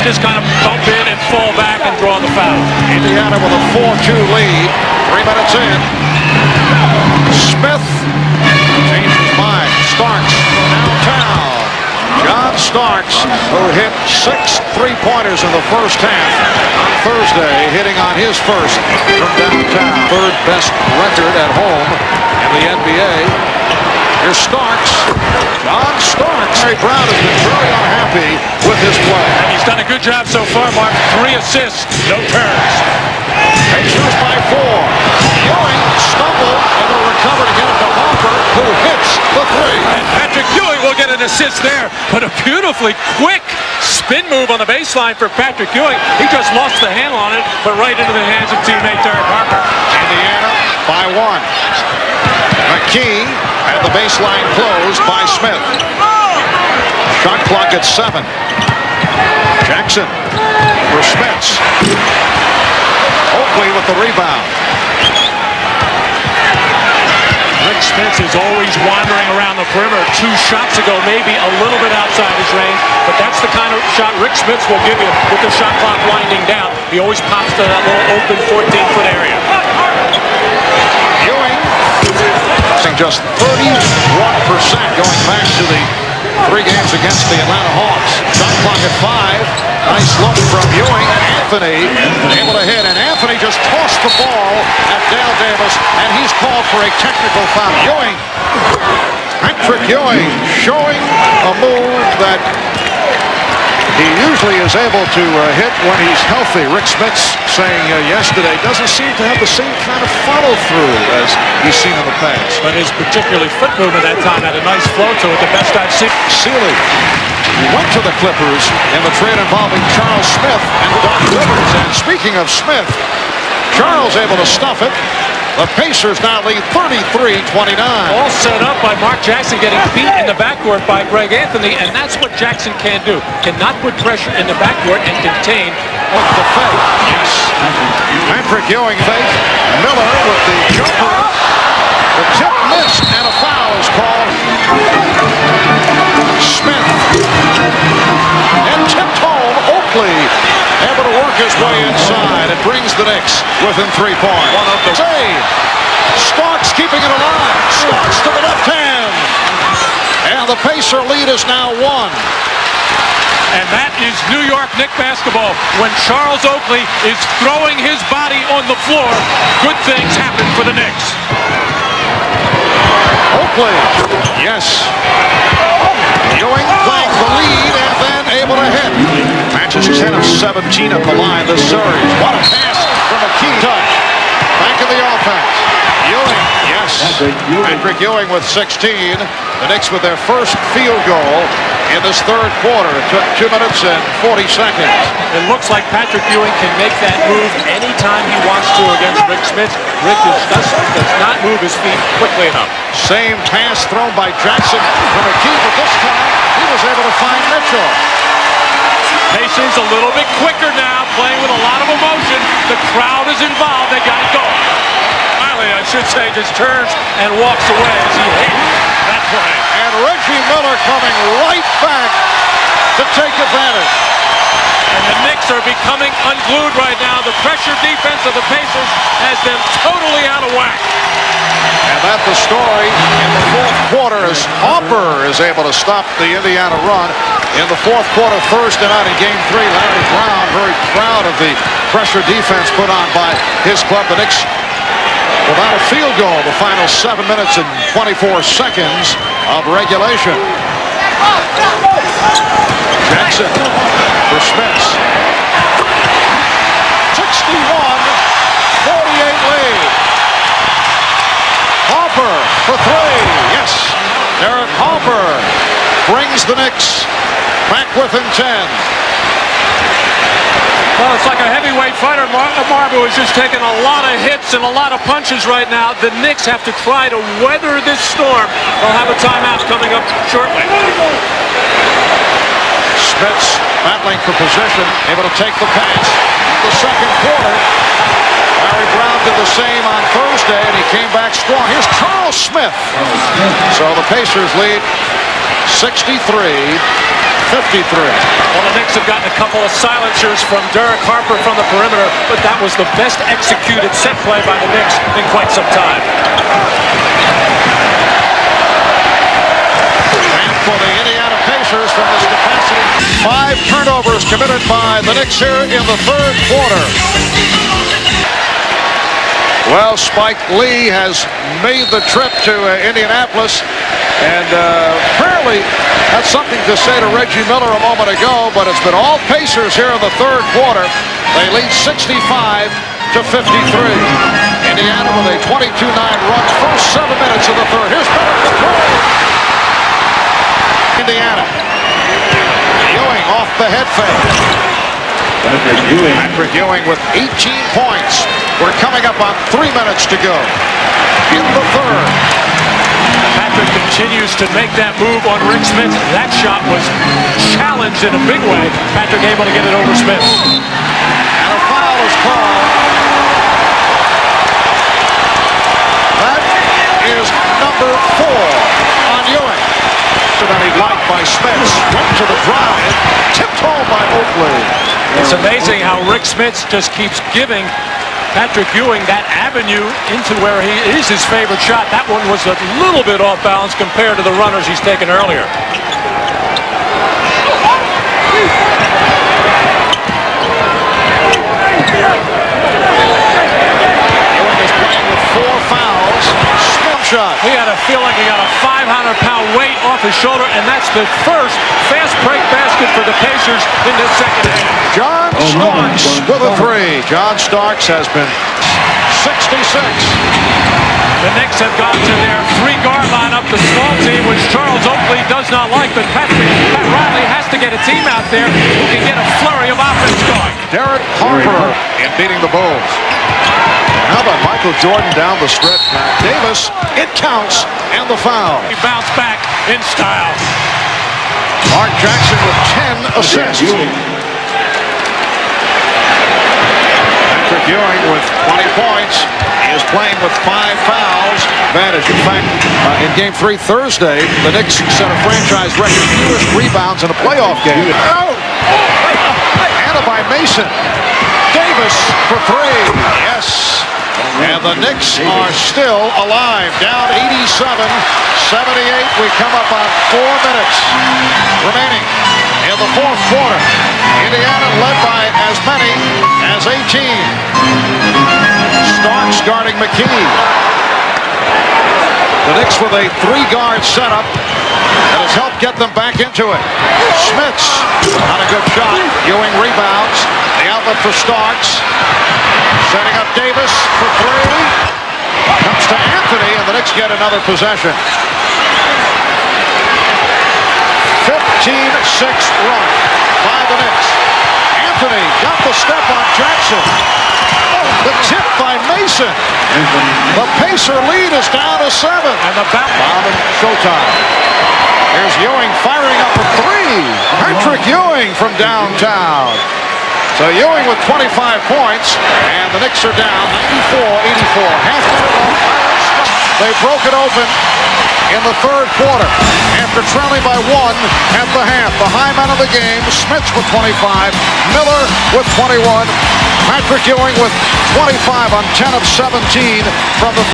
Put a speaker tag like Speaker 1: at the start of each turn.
Speaker 1: just kind of bump in and fall back and draw the foul.
Speaker 2: Indiana with a 4-2 lead. 3 minutes in. Smith changed his mind. Starks downtown. John Starks, who hit 6 three-pointers in the first half on Thursday, hitting on his first from downtown. Third best record at home in the NBA. Here's Starks. John Starks. Larry Brown has been very unhappy with his play.
Speaker 1: And he's done a good job so far, Mark. 3 assists, no turns.
Speaker 2: Pacers by 4. Ewing stumbled and will recover to get it to Hopper, who hits the 3.
Speaker 1: And Patrick Ewing will get an assist there, but a beautifully quick spin move on the baseline for Patrick Ewing. He just lost the handle on it, but right into the hands of teammate Derek Harper.
Speaker 2: Indiana by 1. McKee had the baseline closed by Smith. Shot clock at 7. Jackson for Smith. Oakley with the rebound.
Speaker 1: Rick Smith is always wandering around the perimeter. 2 shots ago, maybe a little bit outside his range, but that's the kind of shot Rick Smith will give you with the shot clock winding down. He always pops to that little open 14-foot area.
Speaker 2: Ewing just 31% going back to the 3 games against the Atlanta Hawks. Shot clock at 5. Nice look from Ewing. Anthony able to hit, and Anthony just tossed the ball at Dale Davis, and he's called for a technical foul. Ewing, Patrick Ewing, showing a move that he usually is able to hit when he's healthy. Rick Smits saying yesterday doesn't seem to have the same kind of follow-through as he's seen in the past.
Speaker 1: But his particularly foot movement that time had a nice flow to it, the best I've seen.
Speaker 2: Sealy went to the Clippers in the trade involving Charles Smith and Doc Rivers. And speaking of Smith, Charles able to stuff it. The Pacers now lead 33-29.
Speaker 1: All set up by Mark Jackson, getting beat in the backcourt by Greg Anthony, and that's what Jackson can do. Cannot put pressure in the backcourt and contain
Speaker 2: the fake. Yes. Patrick Ewing fake. Miller with the jumper. The tip missed, and a foul is called. Smith. And tipped home. Oakley able to work his way inside. It brings the Knicks within 3 points. One of the save. Starks keeping it alive. Starks to the left hand. And the Pacer lead is now 1.
Speaker 1: And that is New York Knicks basketball. When Charles Oakley is throwing his body on the floor, good things happen for the Knicks.
Speaker 2: Oakley. Yes. Ewing playing the lead and then able to hit. Matches 10 of 17 at the line this series. What a pass from a key touch. Back in the offense. Ewing, yes. Patrick Ewing with 16. The Knicks with their first field goal in this 3rd quarter. It took 2 minutes and 40 seconds.
Speaker 1: It looks like Patrick Ewing can make that move anytime he wants to against Rick Smith. Rick does not move his feet quickly enough.
Speaker 2: Same pass thrown by Jackson from a key, but this time he was able to find Mitchell.
Speaker 1: Pacers a little bit quicker now, playing with a lot of emotion. The crowd is involved. They got it going. Finally, I should say, just turns and walks away as he hates that play.
Speaker 2: And Reggie Miller coming right back to take advantage.
Speaker 1: And the Knicks are becoming unglued right now. The pressure defense of the Pacers has them totally out of whack.
Speaker 2: And that's the story in the 4th quarter as Hopper is able to stop the Indiana run. In the 4th quarter, Thursday night in Game 3, Larry Brown very proud of the pressure defense put on by his club. The Knicks without a field goal the final 7 minutes and 24 seconds of regulation. Jackson for Smith. 61-48 lead. Harper for 3. Yes. Derek Harper brings the Knicks back within 10.
Speaker 1: Well, it's like a heavyweight fighter. Marbu is just taking a lot of hits and a lot of punches right now. The Knicks have to try to weather this storm. They'll have a timeout coming up shortly.
Speaker 2: Smith's battling for position, able to take the pass. The 2nd quarter. Larry Brown did the same on Thursday, and he came back strong. Here's Charles Smith. So the Pacers lead 63-49. 53.
Speaker 1: Well, the Knicks have gotten a couple of silencers from Derek Harper from the perimeter, but that was the best executed set play by the Knicks in quite some time.
Speaker 2: And for the Indiana Pacers from this capacity, 5 turnovers committed by the Knicks here in the third quarter. Well, Spike Lee has made the trip to Indianapolis, and apparently had something to say to Reggie Miller a moment ago, but it's been all Pacers here in the third quarter. They lead 65 to 53. Indiana with a 22-9 run, first 7 minutes of the third. Here's Miller for three. Indiana. Ewing off the head fake. Patrick Ewing with 18 points. We're coming up on 3 minutes to go in the third.
Speaker 1: Patrick continues to make that move on Rick Smith. That shot was challenged in a big way. Patrick able to get it over Smith.
Speaker 2: And a foul is called. That is number 4 on Ewing. That he liked by Smith. Went to the drive. Tipped home by Oakley.
Speaker 1: It's amazing how Rick Smith just keeps giving Patrick Ewing that avenue into where he is his favorite shot. That one was a little bit off balance compared to the runners he's taken earlier.
Speaker 2: Ewing is playing with 4 fouls. Smith shot.
Speaker 1: He had a feel like he got a 500-pound weight off his shoulder, and that's the first fast break basket for the Pacers in this second half.
Speaker 2: John Starks with a 3. John Starks has been 66.
Speaker 1: The Knicks have gone to their 3-guard lineup, the small team, which Charles Oakley does not like, but Pat Riley has to get a team out there who can get a flurry of offense going.
Speaker 2: Derek Harper in beating the Bulls. How about Michael Jordan down the stretch? Davis, it counts, and the foul.
Speaker 1: He bounced back in style.
Speaker 2: Mark Jackson with 10 assists. Patrick Ewing with 20 points. He is playing with 5 fouls. Advantage. In fact, in Game 3 Thursday, the Knicks set a franchise record fewest rebounds in a playoff game. Oh! Anna by Mason. Davis for 3. Yes. And the Knicks are still alive. Down 87-78. We come up on 4 minutes remaining in the fourth quarter. Indiana led by as many as 18. Starks guarding McKee. The Knicks with a 3-guard setup that has helped get them back into it. Smits, not a good shot. Ewing rebounds. The outlet for Starks. Setting up Davis for 3. Comes to Anthony, and the Knicks get another possession. 15-6 run by the Knicks. Anthony got the step on Jackson. Oh, the tip by Mason. The Pacer lead is down to 7.
Speaker 1: And the Bob
Speaker 2: and Showtime. Here's Ewing firing up a 3. Patrick Ewing from downtown. So Ewing with 25 points, and the Knicks are down 94-84. They broke it open in the third quarter after trailing by 1 at the half. The high man of the game, Smits with 25, Miller with 21, Patrick Ewing with 25 on 10 of 17 from the